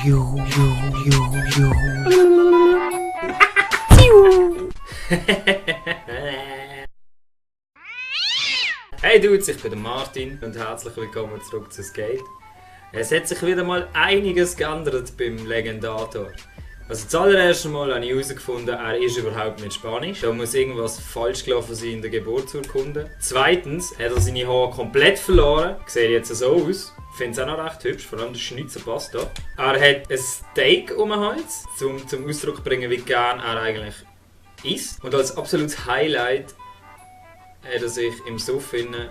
Hey Dudes, ich bin der Martin und herzlich willkommen zurück zu Skate. Es hat sich wieder mal einiges geändert beim Legendator. Also zuallererst einmal habe ich herausgefunden, er ist überhaupt nicht Spanisch. Da muss irgendwas falsch gelaufen sein in der Geburtsurkunde. Zweitens hat er seine Haare komplett verloren. Sieht jetzt so aus. Ich finde es auch noch recht hübsch, vor allem der Schnitzer passt da. Er hat ein Steak um den Hals, zum Ausdruck zu bringen, wie gern er eigentlich isst. Und als absolutes Highlight hat er sich im Suff einen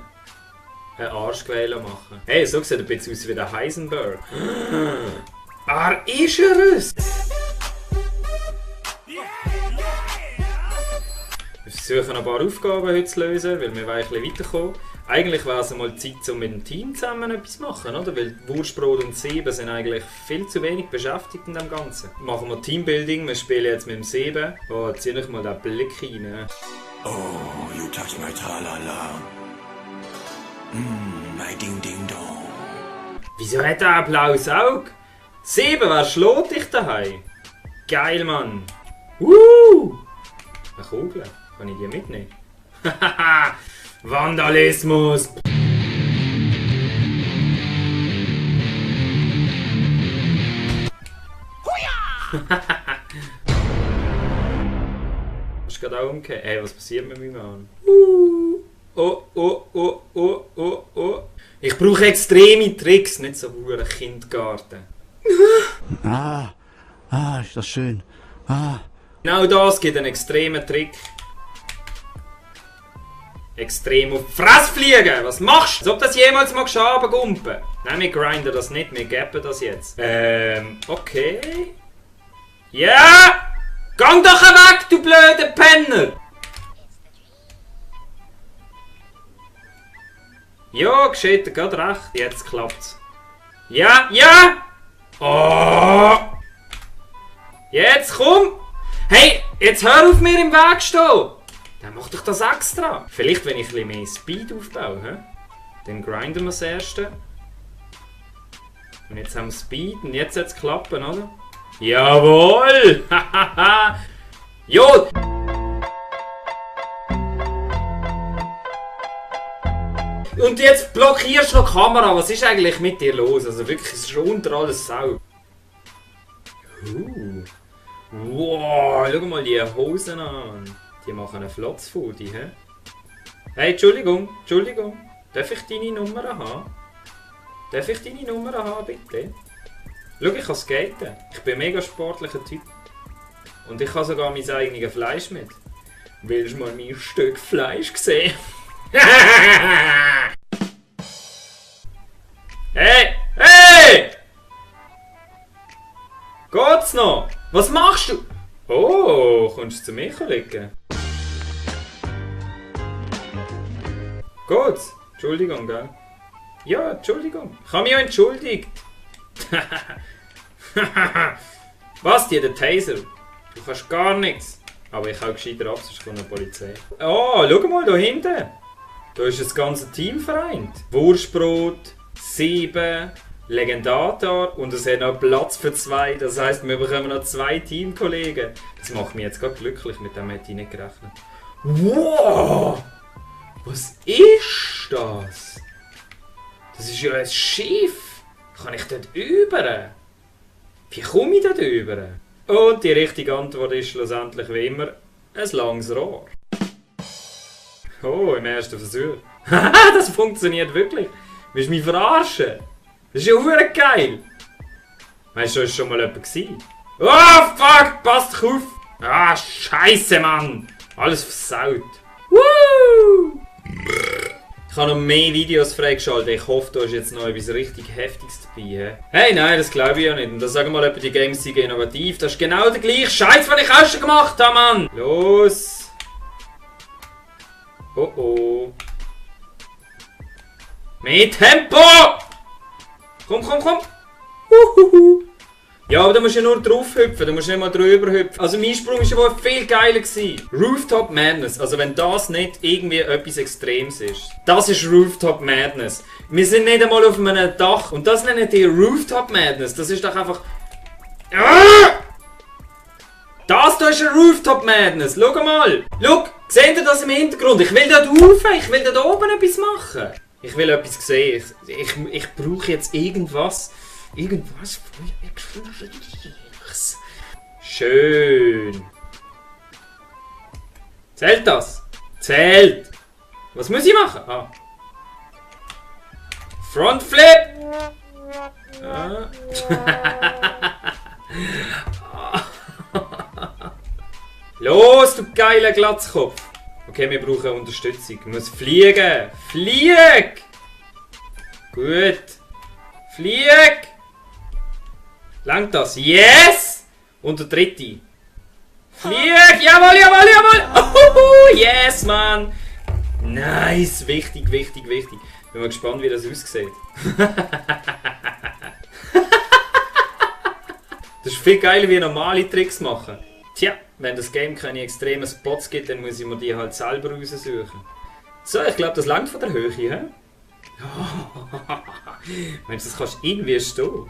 Arschquäler machen. Hey, so sieht er ein bisschen aus wie der Heisenberg. Er ist es! Wir versuchen ein paar Aufgaben heute zu lösen, weil wir ein bisschen weiterkommen. Eigentlich wäre es mal Zeit, um mit dem Team zusammen etwas zu machen, oder? Weil Wurstbrot und Sieben sind eigentlich viel zu wenig beschäftigt in dem Ganzen. Machen wir Teambuilding, wir spielen jetzt mit dem Sieben. Oh, zieh euch mal den Blick rein. Oh, you touch my tralala. My ding ding dong. Wieso hat er ein blaues Auge? Sieben, wer schlägt dich daheim? Geil, Mann! Eine Kugel. Kann ich die mitnehmen? Hahaha! Vandalismus! Hast du gerade auch umgekehrt? Ey, was passiert mit meinem Arm? Oh. Ich brauche extreme Tricks, nicht so hure Kindergarten. Ist das schön. Genau das gibt einen extremen Trick. Extrem auf die Fresse fliegen! Was machst du? Als ob das jemals mal runtergumpen. Nein, wir grinden das nicht, wir gappen das jetzt. Okay. Ja! Gang doch weg, du blöder Penner! Ja, geschieht dir gerade recht. Jetzt klappt's. Ja! Oh! Jetzt komm! Hey, jetzt hör auf mir im Weg stehen! Dann mach doch das extra. Vielleicht, wenn ich ein bisschen mehr Speed aufbaue, he? Dann grinden wir das erste. Und jetzt haben wir Speed und jetzt soll es klappen, oder? Jawohl! Hahaha! Jo! Und jetzt blockierst du noch die Kamera. Was ist eigentlich mit dir los? Also wirklich, es ist unter alles Sau. Wow, schau mal die Hosen an. Die machen einen Flotzfoodie, hä? Hey, Entschuldigung. Darf ich deine Nummer haben? Bitte? Schau, ich kann skaten. Ich bin ein mega sportlicher Typ. Und ich habe sogar mein eigenes Fleisch mit. Willst du mal mein Stück Fleisch sehen? Hey! Geht's noch? Was machst du? Oh, kommst du zu mir liegen? Geht's? Entschuldigung, gell? Ja, Entschuldigung. Ich habe mich auch entschuldigt. Was, dir der Taser? Du kannst gar nichts. Aber ich habe gescheiter ab, sonst kommt die Polizei. Oh, schau mal da hinten. Da ist das ganze Team vereint. Wurstbrot, Sieben, Legendator und es hat noch Platz für 2. Das heisst, wir bekommen noch 2 Teamkollegen. Das macht mich jetzt gerade glücklich, mit dem hätte ich nicht gerechnet. Wow! Was ist das? Das ist ja ein Schiff. Kann ich dort über? Wie komme ich dort über? Und die richtige Antwort ist schlussendlich wie immer ein langes Rohr. Oh, im ersten Versuch. Haha, das funktioniert wirklich. Willst du mich verarschen? Das ist ja verdammt geil! Weißt du, da war schon mal jemand gewesen? Oh fuck! Passt dich auf! Ah, Scheiße, Mann! Alles versaut. Woo! Ich habe noch mehr Videos freigeschaltet. Ich hoffe, da ist jetzt noch etwas richtig Heftiges dabei. Hey, nein, das glaube ich ja nicht. Und da sagen wir mal, die Games sind innovativ. Das ist genau der gleiche Scheiß, den ich auch schon gemacht habe, Mann! Los! Oh. Mehr Tempo! Komm! Ja, aber da musst du ja nur drauf hüpfen, da musst du nicht mal drüber hüpfen. Also mein Sprung war ja wohl viel geiler gewesen. Rooftop Madness, also wenn das nicht irgendwie etwas Extremes ist. Das ist Rooftop Madness. Wir sind nicht einmal auf einem Dach und das nennen die Rooftop Madness. Das ist doch einfach Ah! Das da ist ein Rooftop Madness. Schau mal. Schau, seht ihr das im Hintergrund? Ich will dort rauf, ich will dort oben etwas machen. Ich will etwas sehen. Ich brauche jetzt irgendwas. Irgendwas Feuerwerks. Schön. Zählt das? Zählt. Was muss ich machen? Ah. Frontflip. Ah. Los, du geiler Glatzkopf! Okay, wir brauchen Unterstützung. Ich muss fliegen! Flieg! Gut. Flieg! Langt das? Yes! Und der dritte. Flieg! Jawohl, jawohl, jawohl! Oh, yes, Mann! Nice! Wichtig, wichtig, wichtig. Bin mal gespannt, wie das aussieht. Das ist viel geiler, wie normale Tricks machen. Tja, wenn das Game keine extremen Spots gibt, dann muss ich mir die halt selber raussuchen. So, ich glaube, das langt von der Höhe, hä? Mensch, das kannst du irgendwie stehen.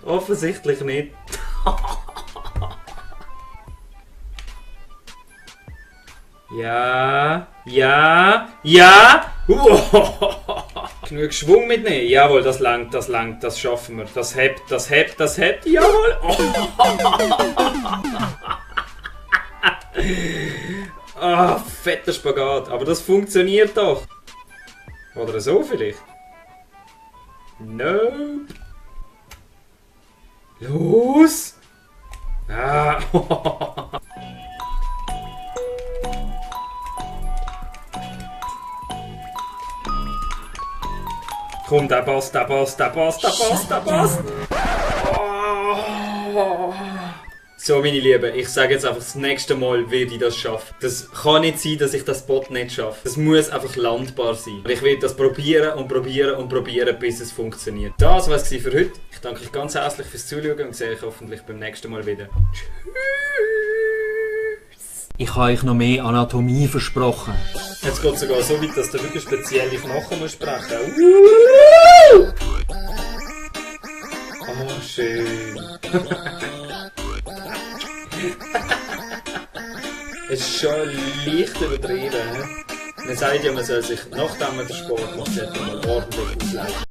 Offensichtlich nicht. Ja, ja, ja! Genug Schwung mitnehmen. Jawohl, das langt, das schaffen wir. Das hebt, das hebt, das hebt. Jawohl! Ah, fetter Spagat. Aber das funktioniert doch. Oder so vielleicht? Nope. Los! Ah. Komm, der passt, der passt, der passt, der passt, der passt. Oh. So, meine Lieben, ich sage jetzt einfach, das nächste Mal werde ich das schaffen. Das kann nicht sein, dass ich das Spot nicht schaffe. Das muss einfach landbar sein. Ich werde das probieren und probieren und probieren, bis es funktioniert. Das war es für heute. Ich danke euch ganz herzlich fürs Zuschauen und sehe euch hoffentlich beim nächsten Mal wieder. Tschüss. Ich habe euch noch mehr Anatomie versprochen. Jetzt geht es sogar so weit, dass du wirklich spezielle Knochen musst sprechen. Oh, schön. Es ist schon leicht übertrieben. Man sagt ja, man soll sich, nachdem man den Sport macht, mal ordentlich auslaufen.